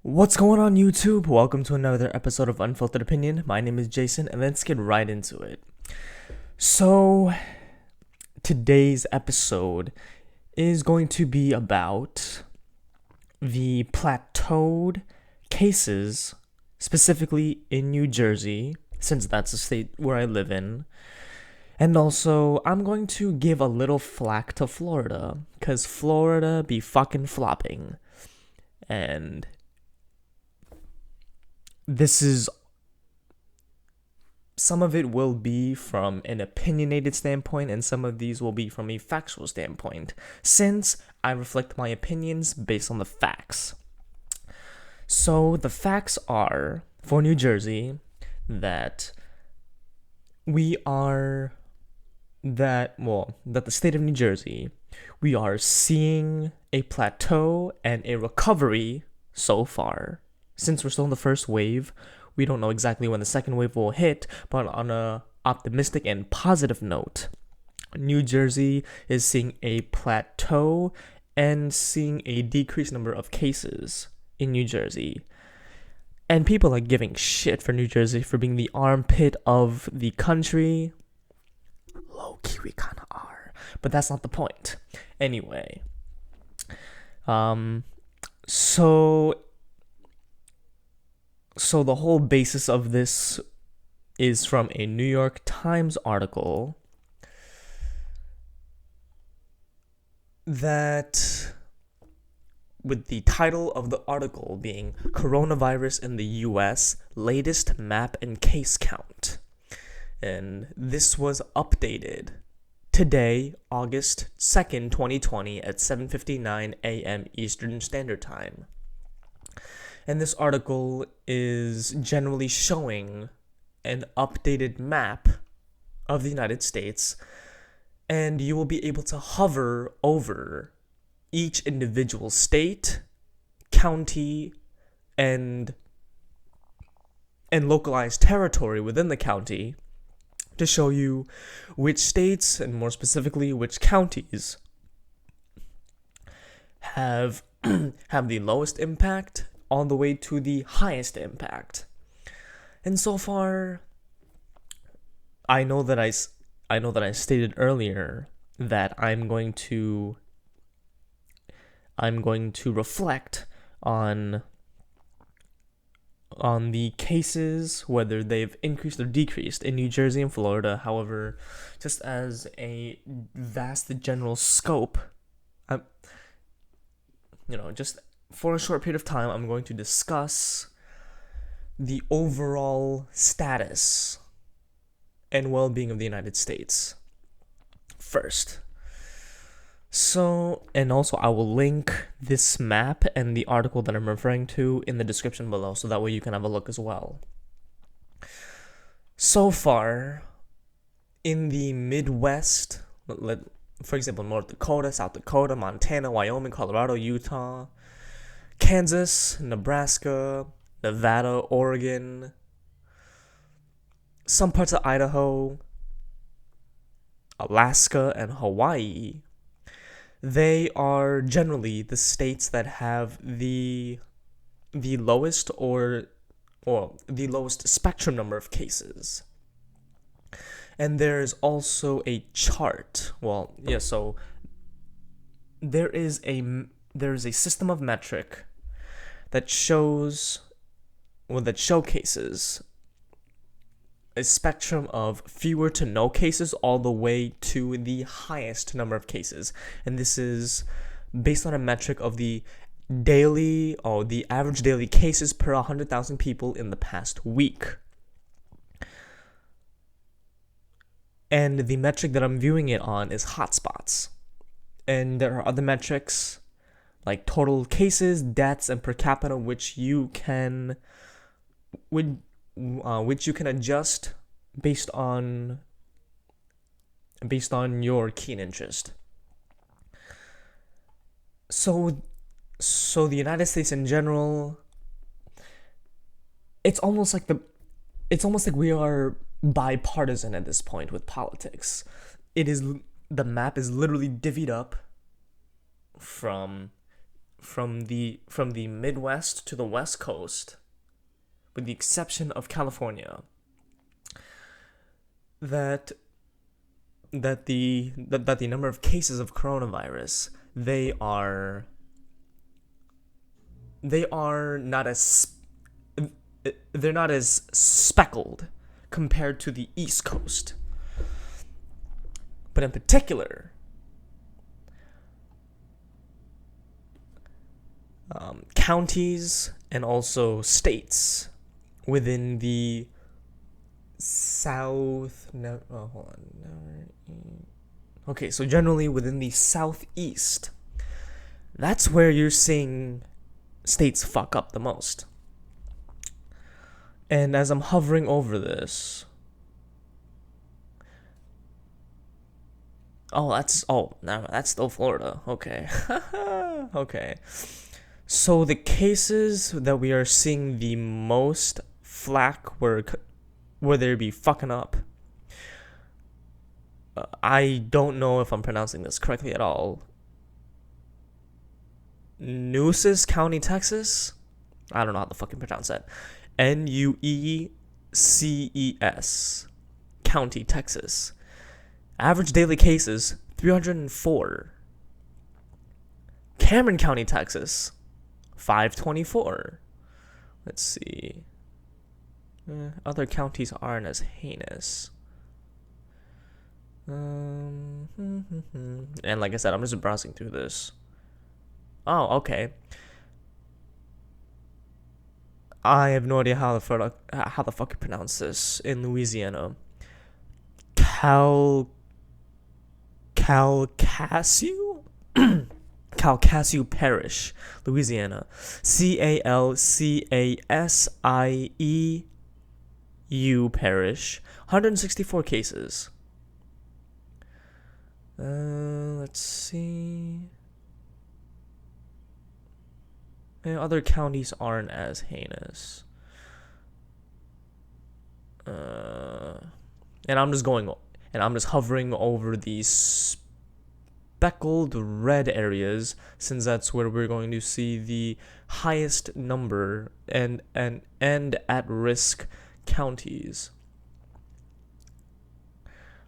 What's going on, YouTube? Welcome to another episode of Unfiltered Opinion. My name is Jason, and let's get right into it. So, today's episode is going to be about the plateaued cases, specifically in New Jersey, since that's the state where I live in. And also, I'm going to give a little flack to Florida, because Florida be fucking flopping. And this is, some of it will be from an opinionated standpoint, and some of these will be from a factual standpoint, since I reflect my opinions based on the facts. So the facts are, for New Jersey, that that the state of New Jersey, we are seeing a plateau and a recovery so far. Since we're still in the first wave, we don't know exactly when the second wave will hit, but on a optimistic and positive note, New Jersey is seeing a plateau and seeing a decreased number of cases in New Jersey. And people are giving shit for New Jersey for being the armpit of the country. Low-key, we kind of are. But that's not the point. Anyway. So the whole basis of this is from a New York Times article that, with the title of the article being Coronavirus in the US, Latest Map and Case Count. And this was updated today, August 2nd, 2020 at 7:59 a.m. Eastern Standard Time. And this article is generally showing an updated map of the United States, and you will be able to hover over each individual state, county, and localized territory within the county to show you which states, and more specifically which counties, have the lowest impact all the way to the highest impact. And so far, I know that I stated earlier that I'm going to reflect on the cases, whether they've increased or decreased in New Jersey and Florida. However, just as a vast general scope, just for a short period of time, I'm going to discuss the overall status and well-being of the United States first. So, and also I will link this map and the article that I'm referring to in the description below, so that way you can have a look as well. So far, in the Midwest, for example, North Dakota, South Dakota, Montana, Wyoming, Colorado, Utah, Kansas, Nebraska, Nevada, Oregon, some parts of Idaho, Alaska, and Hawaii, they are generally the states that have the lowest or the lowest spectrum number of cases. And there's also a chart. So there is a system of metric that showcases a spectrum of fewer to no cases all the way to the highest number of cases. And this is based on a metric of the average daily cases per 100,000 people in the past week. And the metric that I'm viewing it on is hotspots. And there are other metrics like total cases, deaths, and per capita, which you can adjust based on your keen interest. So the United States in general, it's almost like we are bipartisan at this point with politics. The map is literally divvied up from from the Midwest to the West Coast, with the exception of California, that the number of cases of coronavirus, they are not as they're not as speckled compared to the East Coast. But in particular, counties and also states within the south. No, oh, hold on. Okay, so generally within the southeast, that's where you're seeing states fuck up the most. And as I'm hovering over this, that's still Florida. Okay. Okay. So the cases that we are seeing the most flack where they be fucking up. I don't know if I'm pronouncing this correctly at all. Nueces County, Texas? I don't know how to fucking pronounce that. Nueces County, Texas. Average daily cases, 304. Cameron County, Texas, 524. Let's see. Other counties aren't as heinous. And like I said, I'm just browsing through this. Oh, okay. I have no idea how the fuck you pronounce this in Louisiana. Calcasieu Calcasieu Parish, Louisiana. Calcasieu Parish. 164 cases. Let's see. Other counties aren't as heinous. And I'm just hovering over these speckled red areas, since that's where we're going to see the highest number and at risk counties.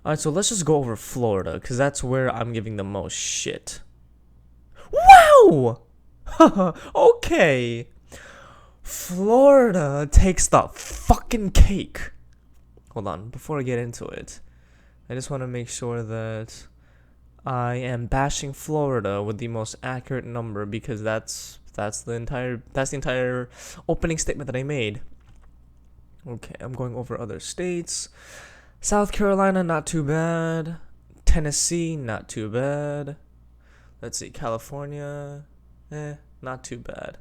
Alright, so let's just go over Florida, because that's where I'm giving the most shit. Wow! Okay. Florida takes the fucking cake. Hold on, before I get into it, I just want to make sure that I am bashing Florida with the most accurate number, because that's the entire opening statement that I made. Okay, I'm going over other states. South Carolina, not too bad. Tennessee, not too bad. Let's see, California, not too bad.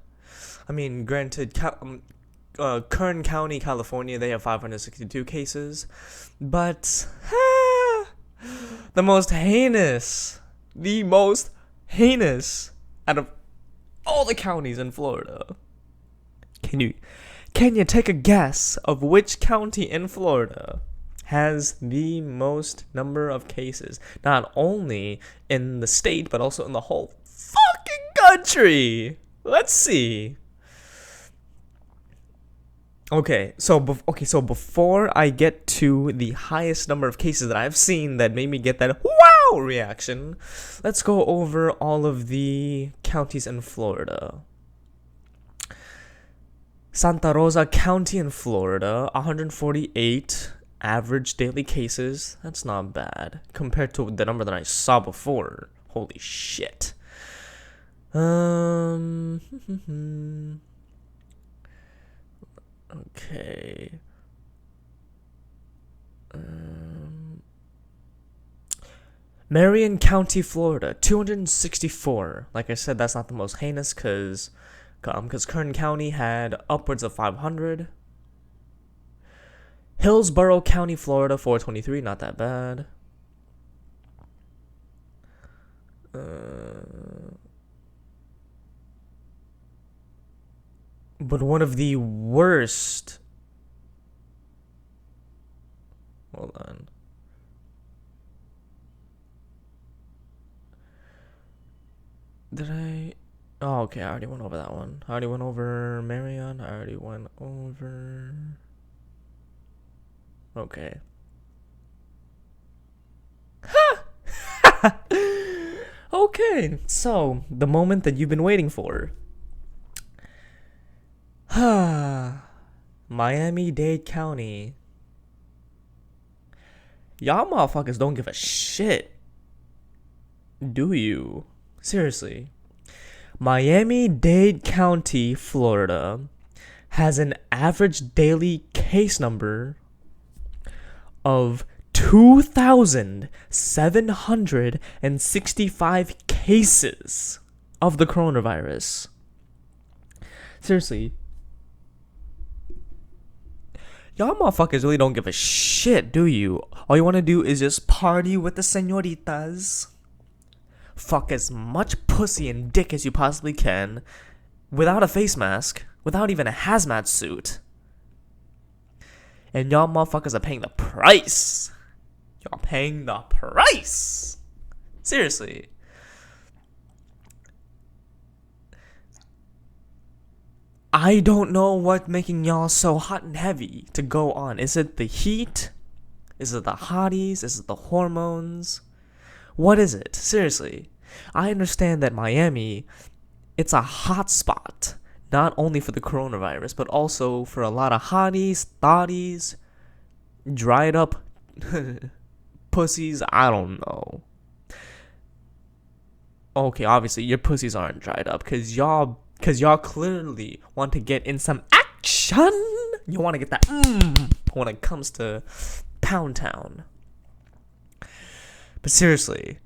I mean, granted, Kern County, California, they have 562 cases, but the most heinous out of all the counties in Florida. Can you take a guess of which county in Florida has the most number of cases, not only in the state but also in the whole fucking country? Let's see. Okay, so before I get to the highest number of cases that I've seen that made me get that wow reaction, let's go over all of the counties in Florida. Santa Rosa County in Florida, 148 average daily cases. That's not bad compared to the number that I saw before. Holy shit. Okay. Marion County, Florida, 264. Like I said, that's not the most heinous, because Kern County had upwards of 500. Hillsborough County, Florida, 423. Not that bad. But one of the worst. Hold on. Oh, okay, I already went over that one. I already went over Marion. I already went over... Okay. Okay, so the moment that you've been waiting for. Miami-Dade County. Y'all motherfuckers don't give a shit. Do you? Seriously. Miami-Dade County, Florida has an average daily case number of 2,765 cases of the coronavirus. Seriously. Y'all motherfuckers really don't give a shit, do you? All you want to do is just party with the senoritas. Fuck as much pussy and dick as you possibly can. Without a face mask. Without even a hazmat suit. And y'all motherfuckers are paying the price. Y'all paying the price. Seriously. I don't know what making y'all so hot and heavy to go on. Is it the heat? Is it the hotties? Is it the hormones? What is it? Seriously. I understand that Miami, it's a hot spot. Not only for the coronavirus, but also for a lot of hotties, thotties, dried up pussies. I don't know. Okay, obviously your pussies aren't dried up because y'all clearly want to get in some action. You want to get that when it comes to Pound Town. But seriously.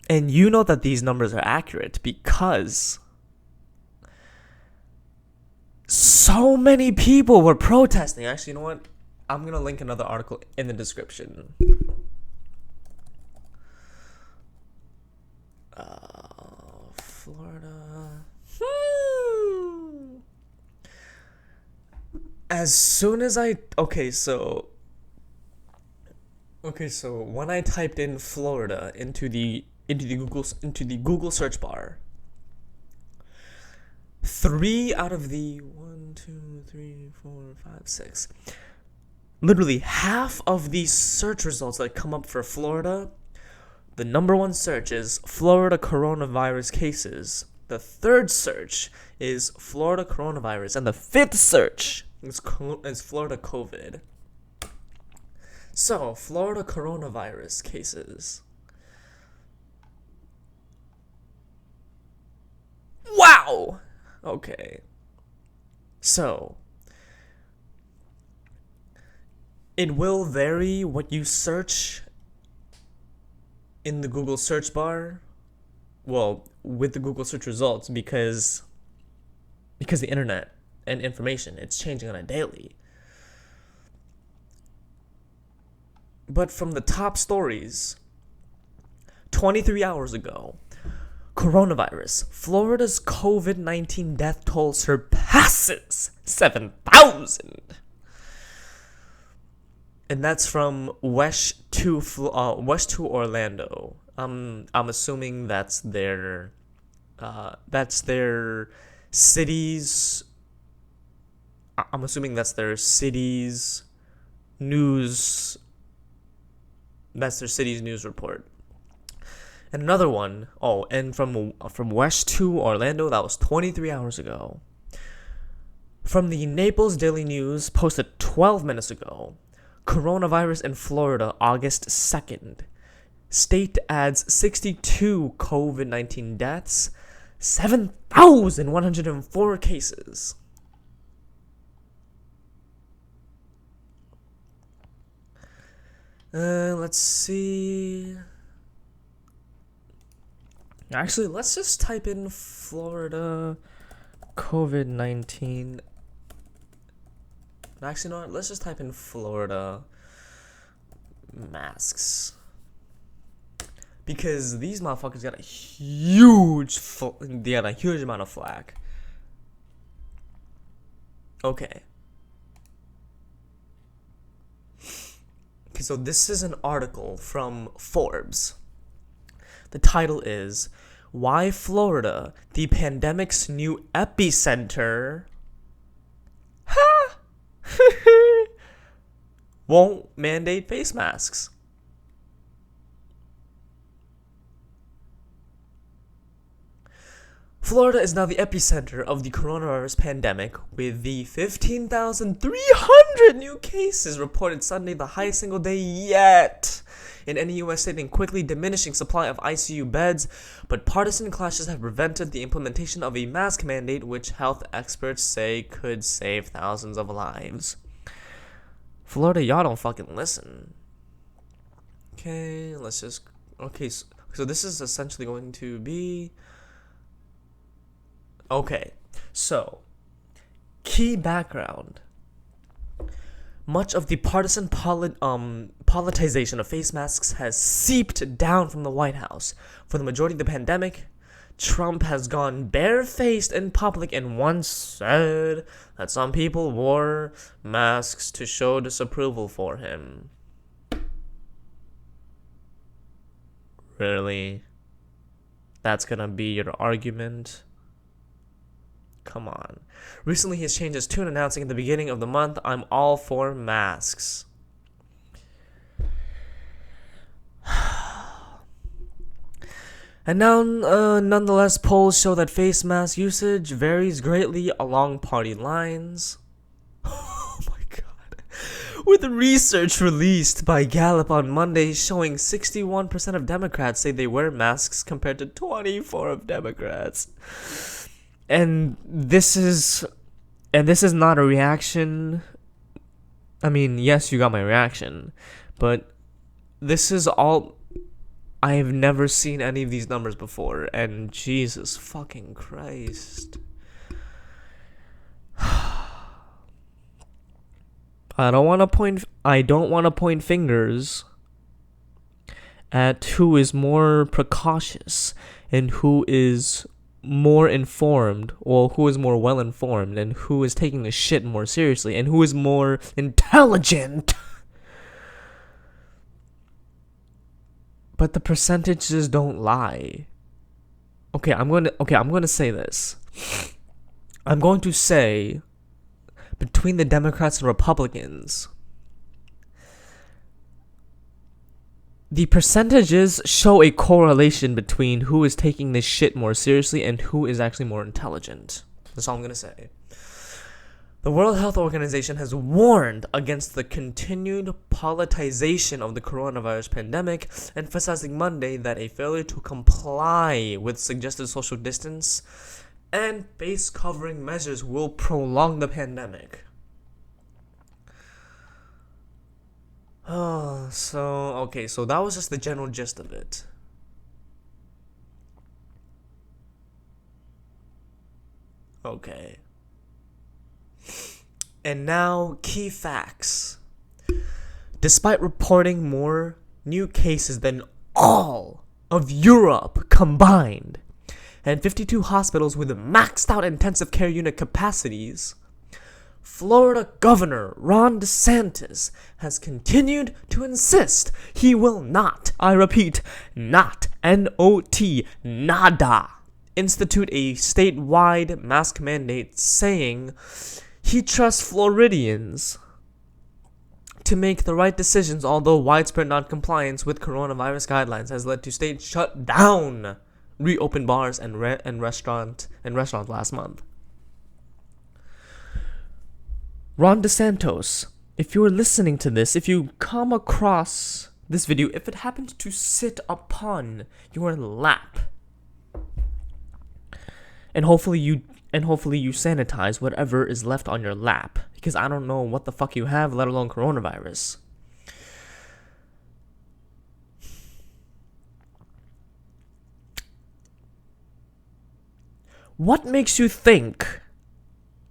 And you know that these numbers are accurate because so many people were protesting. Actually, you know what? I'm going to link another article in the description. Florida. As soon as I... Okay, so when I typed in Florida into the Google search bar, 3 out of the 1, 2, 3, 4, 5, 6, literally half of these search results that come up for Florida, the number one search is Florida coronavirus cases. The third search is Florida coronavirus, and the fifth search is Florida COVID. So, Florida coronavirus cases. Wow! Okay. So, it will vary what you search in the Google search bar. Well, with the Google search results because the internet and information, it's changing on a daily. But from the top stories, 23 hours ago, coronavirus, Florida's COVID-19 death toll surpasses 7,000. And that's from West 2 Orlando. I'm assuming that's their city's. I'm assuming that's their city's news. That's their city's news report. And another one, and from West 2 Orlando, that was 23 hours ago. From the Naples Daily News, posted 12 minutes ago. Coronavirus in Florida, August 2nd. State adds 62 COVID-19 deaths, 7,104 cases. Let's see. Actually, let's just type in Florida COVID-19. Actually, no, let's just type in Florida masks. Because these motherfuckers got a huge amount of flack. Okay. Okay, so this is an article from Forbes. The title is Why Florida, the Pandemic's New Epicenter, won't mandate face masks. Florida is now the epicenter of the coronavirus pandemic, with the 15,300 new cases reported Sunday, the highest single day yet in any U.S. state, and quickly diminishing supply of ICU beds. But partisan clashes have prevented the implementation of a mask mandate, which health experts say could save thousands of lives. Florida, y'all don't fucking listen. Okay, let's just... Okay, so this is essentially going to be... Okay, so, key background. Much of the partisan politicization of face masks has seeped down from the White House. For the majority of the pandemic, Trump has gone barefaced in public and once said that some people wore masks to show disapproval for him. Really? That's gonna be your argument? Come on. Recently, he has changed his tune, announcing at the beginning of the month, "I'm all for masks." And now, nonetheless, polls show that face mask usage varies greatly along party lines. Oh my god. With research released by Gallup on Monday showing 61% of Democrats say they wear masks compared to 24% of Democrats. And this is not a reaction. I mean, yes, you got my reaction, but this is all... I have never seen any of these numbers before, and Jesus fucking Christ. I don't want to point fingers at who is more precautious and who is more informed, or who is more well informed, and who is taking the shit more seriously, and who is more intelligent. But the percentages don't lie. Okay, I'm going to say this. I'm going to say, between the Democrats and Republicans, the percentages show a correlation between who is taking this shit more seriously and who is actually more intelligent. That's all I'm going to say. The World Health Organization has warned against the continued politicization of the coronavirus pandemic, emphasizing Monday that a failure to comply with suggested social distance and face covering measures will prolong the pandemic. So that was just the general gist of it. Okay. And now, key facts. Despite reporting more new cases than all of Europe combined, and 52 hospitals with maxed out intensive care unit capacities, Florida Governor Ron DeSantis has continued to insist he will not, I repeat, not, N-O-T, nada, institute a statewide mask mandate, saying he trusts Floridians to make the right decisions, although widespread non-compliance with coronavirus guidelines has led to states shut down reopened bars and restaurants last month. Ron DeSantis, if you are listening to this, if you come across this video, if it happened to sit upon your lap, and hopefully you sanitize whatever is left on your lap, because I don't know what the fuck you have, let alone coronavirus. What makes you think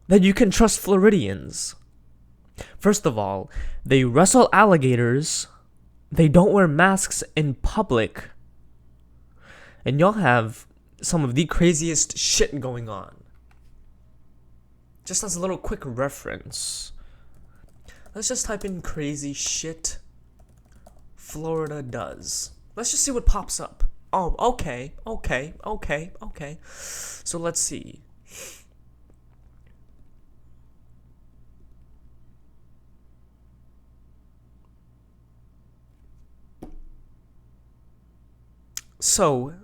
that you can trust Floridians? First of all, they wrestle alligators, they don't wear masks in public, and y'all have some of the craziest shit going on. Just as a little quick reference, let's just type in crazy shit Florida does. Let's just see what pops up. Oh, okay. So let's see. So,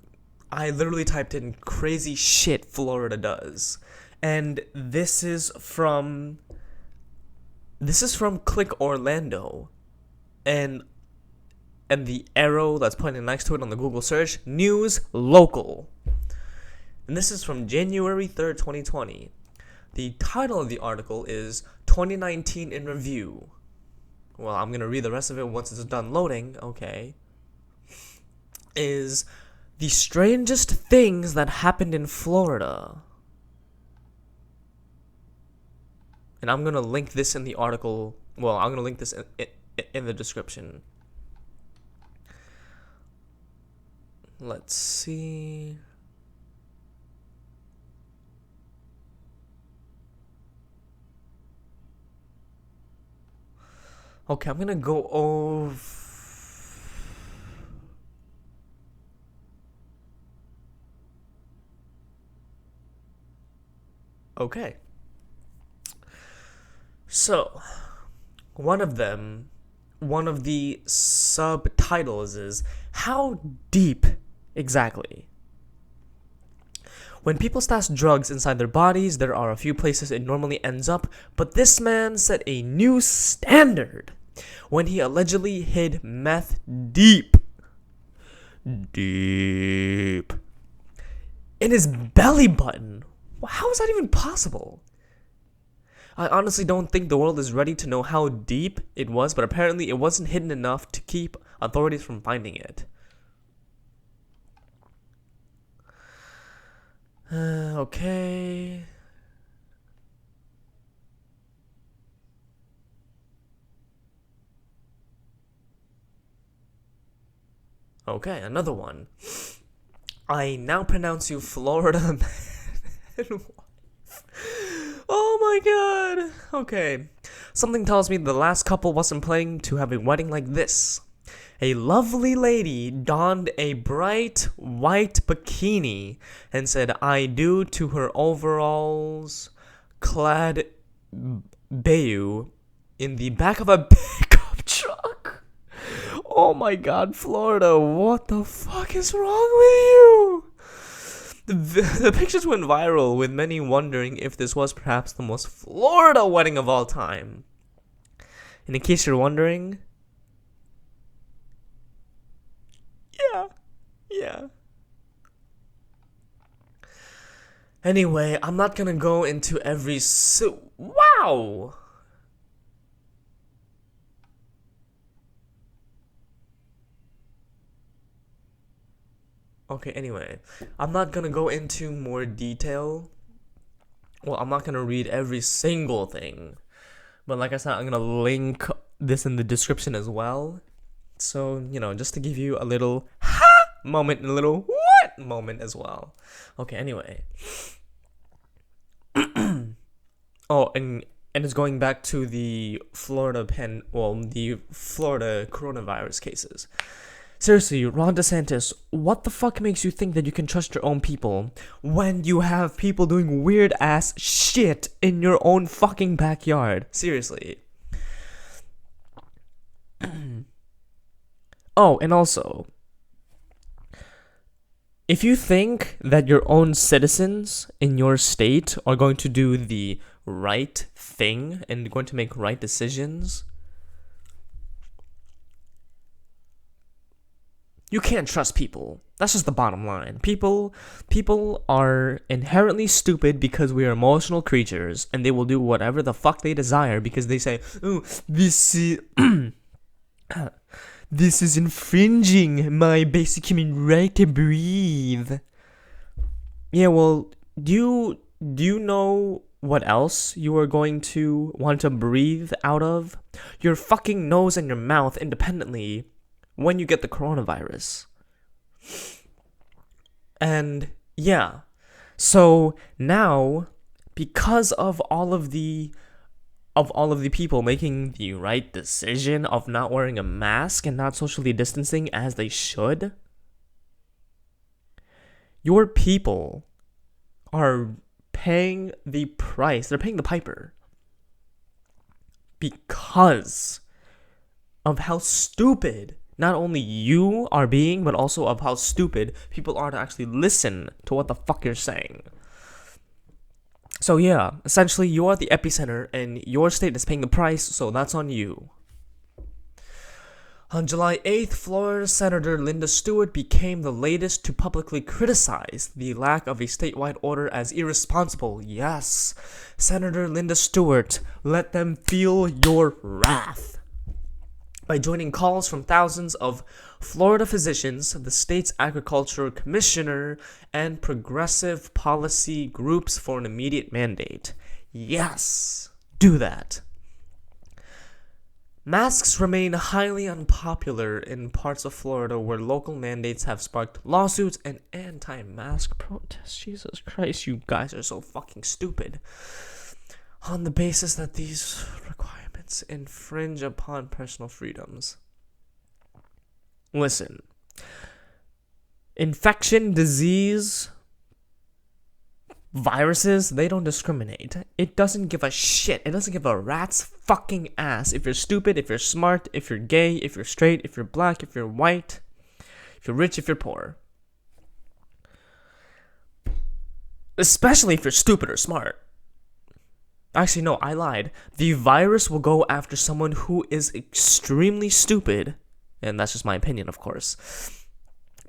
I literally typed in crazy shit Florida does. And this is from Click Orlando. And the arrow that's pointing next to it on the Google search, news local. And this is from January 3rd, 2020. The title of the article is 2019 in Review. Well, I'm going to read the rest of it once it's done loading. Okay. Is the strangest things that happened in Florida. And I'm going to link this in the article. Well, I'm going to link this in the description. Let's see. Okay, I'm gonna go over. Okay. So, one of the subtitles is how deep exactly. When people stash drugs inside their bodies, there are a few places it normally ends up, but this man set a new standard when he allegedly hid meth deep in his belly button. How is that even possible? I honestly don't think the world is ready to know how deep it was, but apparently it wasn't hidden enough to keep authorities from finding it. Okay. Okay, another one. I now pronounce you Florida man and wife. Oh my god. Okay. Something tells me the last couple wasn't planning to have a wedding like this. A lovely lady donned a bright white bikini and said I do to her overalls clad bayou in the back of a pickup truck. Oh my god, Florida, what the fuck is wrong with you? The pictures went viral, with many wondering if this was perhaps the most Florida wedding of all time. And in case you're wondering, yeah. Anyway, I'm not gonna go into every wow! Okay, anyway, I'm not gonna go into more detail. Well, I'm not gonna read every single thing. But like I said, I'm gonna link this in the description as well. So, just to give you a little ha moment and a little what moment as well. Okay, anyway. Oh, and it's going back to the Florida coronavirus cases. Seriously, Ron DeSantis, what the fuck makes you think that you can trust your own people when you have people doing weird ass shit in your own fucking backyard? Seriously. Oh, and also, if you think that your own citizens in your state are going to do the right thing and going to make right decisions, you can't trust people. That's just the bottom line. People are inherently stupid because we are emotional creatures, and they will do whatever the fuck they desire because they say, "Oh, this is this is infringing my basic human right to breathe." Yeah, well, do you know what else you are going to want to breathe out of? Your fucking nose and your mouth independently when you get the coronavirus. And yeah, so now, because of all of the of all of the people making the right decision of not wearing a mask and not socially distancing as they should, your people are paying the price. They're paying the piper because of how stupid not only you are being, but also of how stupid people are to actually listen to what the fuck you're saying. So yeah, essentially you are the epicenter and your state is paying the price, so that's on you. On July 8th, Florida Senator Linda Stewart became the latest to publicly criticize the lack of a statewide order as irresponsible. Yes, Senator Linda Stewart, let them feel your wrath by joining calls from thousands of Florida physicians, the state's agriculture commissioner, and progressive policy groups for an immediate mandate. Yes, do that. Masks remain highly unpopular in parts of Florida where local mandates have sparked lawsuits and anti-mask protests. Jesus Christ, you guys are so fucking stupid. On the basis that these requirements infringe upon personal freedoms. Listen. Infection, disease, viruses, they don't discriminate. It doesn't give a shit. It doesn't give a rat's fucking ass if you're stupid, if you're smart, if you're gay, if you're straight, if you're black, if you're white, if you're rich, if you're poor. Especially if you're stupid or smart. Actually, no, I lied. The virus will go after someone who is extremely stupid, and that's just my opinion, of course,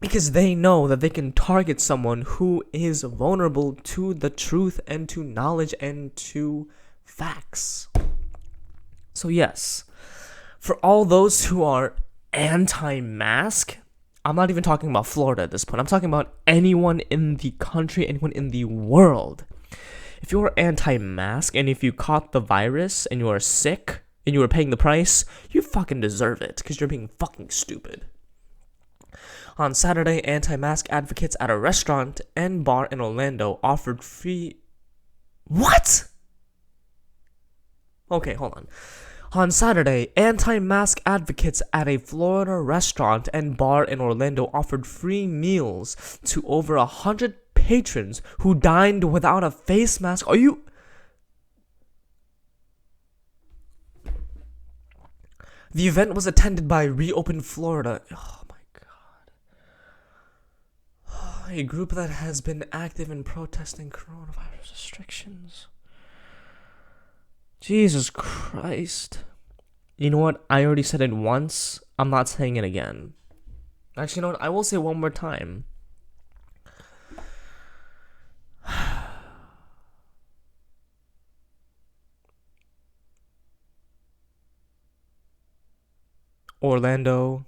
because they know that they can target someone who is vulnerable to the truth and to knowledge and to facts. So yes, for all those who are anti-mask, I'm not even talking about Florida at this point. I'm talking about anyone in the country, anyone in the world. If you are anti-mask and if you caught the virus and you are sick and you are paying the price, you fucking deserve it because you're being fucking stupid. On Saturday, anti-mask advocates at a restaurant and bar in Orlando offered free... What? Okay, hold on. On Saturday, anti-mask advocates at a Florida restaurant and bar in Orlando offered free meals to over 100 patrons who dined without a face mask. Are you... The event was attended by Reopen Florida. Oh my god. A group that has been active in protesting coronavirus restrictions. Jesus Christ. You know what? I already said it once. I'm not saying it again. Actually, you know what? I will say it one more time. Orlando,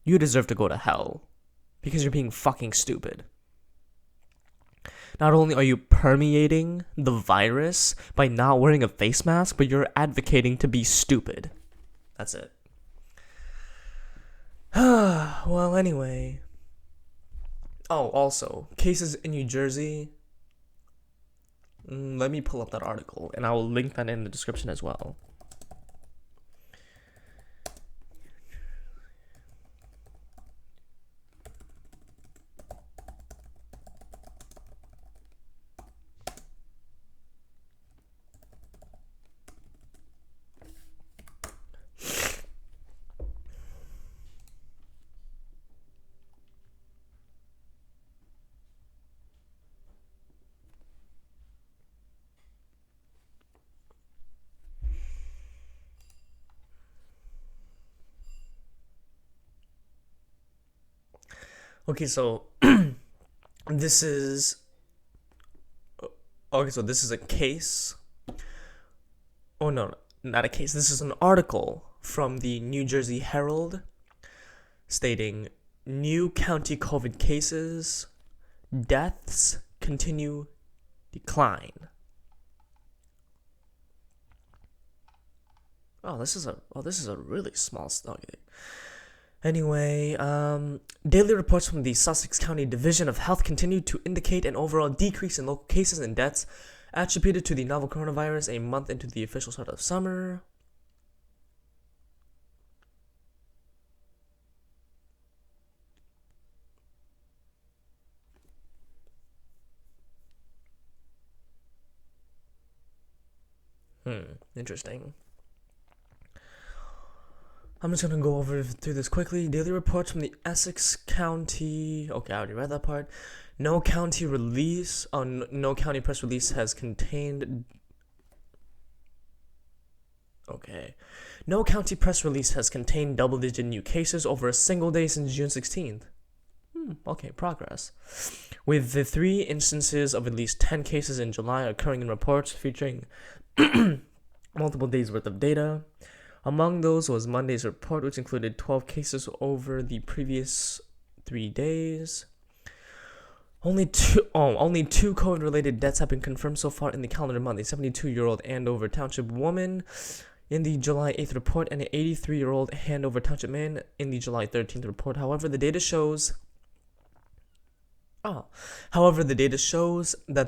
you deserve to go to hell because you're being fucking stupid. Not only are you permeating the virus by not wearing a face mask, but you're advocating to be stupid. That's it. Well, anyway. Oh, also, cases in New Jersey. Let me pull up that article, and I will link that in the description as well. Okay, so this is a case. Oh no, not a case. This is an article from the New Jersey Herald stating new county COVID cases, deaths continue decline. This is a really small study. Anyway, daily reports from the Sussex County Division of Health continue to indicate an overall decrease in local cases and deaths attributed to the novel coronavirus a month into the official start of summer. Interesting. I'm just gonna go through this quickly. Daily reports from the Essex County. Okay, I already read that part. No county press release has contained. Okay. No county press release has contained double-digit new cases over a single day since June 16th. Okay, progress. With the 3 instances of at least 10 cases in July occurring in reports featuring multiple days worth of data. Among those was Monday's report, which included 12 cases over the previous 3 days. Only two COVID-related deaths have been confirmed so far in the calendar month. A 72-year-old Andover Township woman in the July 8th report and an 83-year-old Andover Township man in the July 13th report. However, the data shows that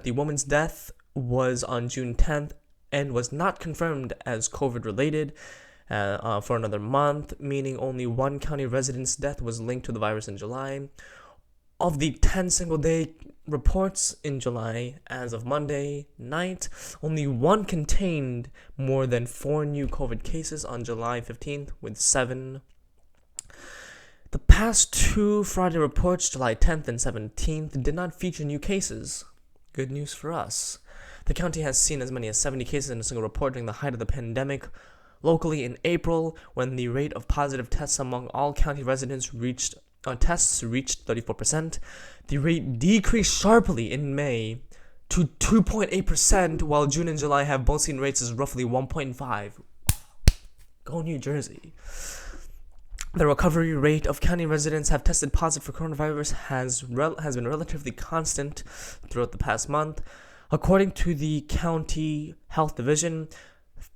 the woman's death was on June 10th and was not confirmed as COVID-related for another month, meaning only one county resident's death was linked to the virus in July. Of the 10 single-day reports in July, as of Monday night, only one contained more than 4 new COVID cases on July 15th, with 7. The past 2 Friday reports, July 10th and 17th, did not feature new cases. Good news for us. The county has seen as many as 70 cases in a single report during the height of the pandemic. Locally in April, when the rate of positive tests among all county residents reached 34%, the rate decreased sharply in May to 2.8%, while June and July have both seen rates as roughly 1.5. Go New Jersey. The recovery rate of county residents have tested positive for coronavirus has been relatively constant throughout the past month. According to the County Health Division,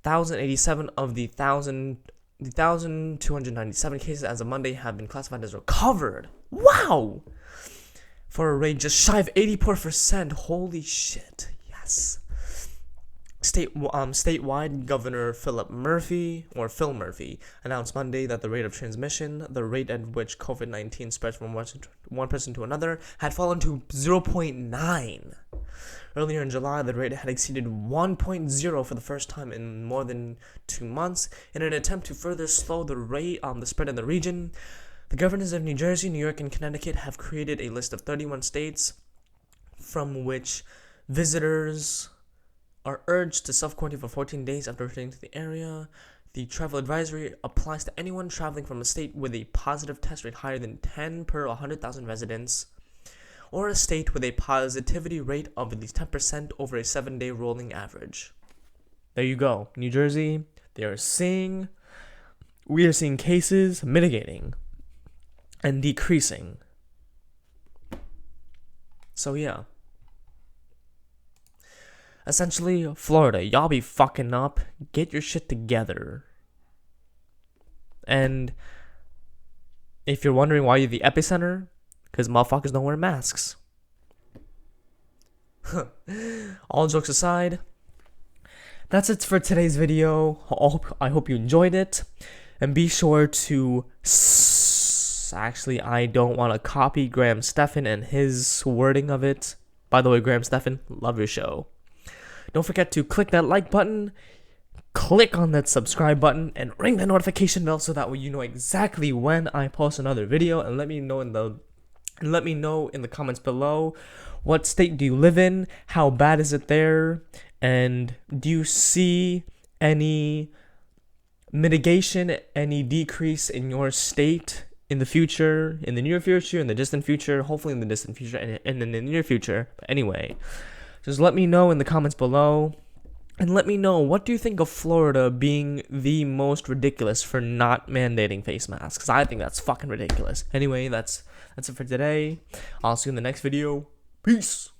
1,087 of the 1,297 cases as of Monday have been classified as recovered. Wow! For a rate just shy of 84%. Holy shit. Yes. Statewide, Governor Phil Murphy announced Monday that the rate of transmission, the rate at which COVID-19 spreads from one person to another, had fallen to 0.9. Earlier in July, the rate had exceeded 1.0 for the first time in more than 2 months. In an attempt to further slow the spread in the region, the governors of New Jersey, New York, and Connecticut have created a list of 31 states from which visitors are urged to self-quarantine for 14 days after returning to the area. The travel advisory applies to anyone traveling from a state with a positive test rate higher than 10 per 100,000 residents, or a state with a positivity rate of at least 10% over a 7-day rolling average. There you go. New Jersey, we are seeing cases mitigating and decreasing. So yeah. Essentially, Florida, y'all be fucking up. Get your shit together. And if you're wondering why you're the epicenter, because motherfuckers don't wear masks. All jokes aside, that's it for today's video. I hope you enjoyed it. And be sure to... Actually, I don't want to copy Graham Stephan and his wording of it. By the way, Graham Stephan, love your show. Don't forget to click that like button, click on that subscribe button, and ring the notification bell so that way you know exactly when I post another video. And let me know in the comments below, what state do you live in? How bad is it there? And do you see any mitigation, any decrease in your state in the future, in the near future, in the distant future, hopefully in the distant future, and in the near future. But anyway, just let me know in the comments below. And let me know, what do you think of Florida being the most ridiculous for not mandating face masks? Because I think that's fucking ridiculous. Anyway, that's it for today. I'll see you in the next video. Peace.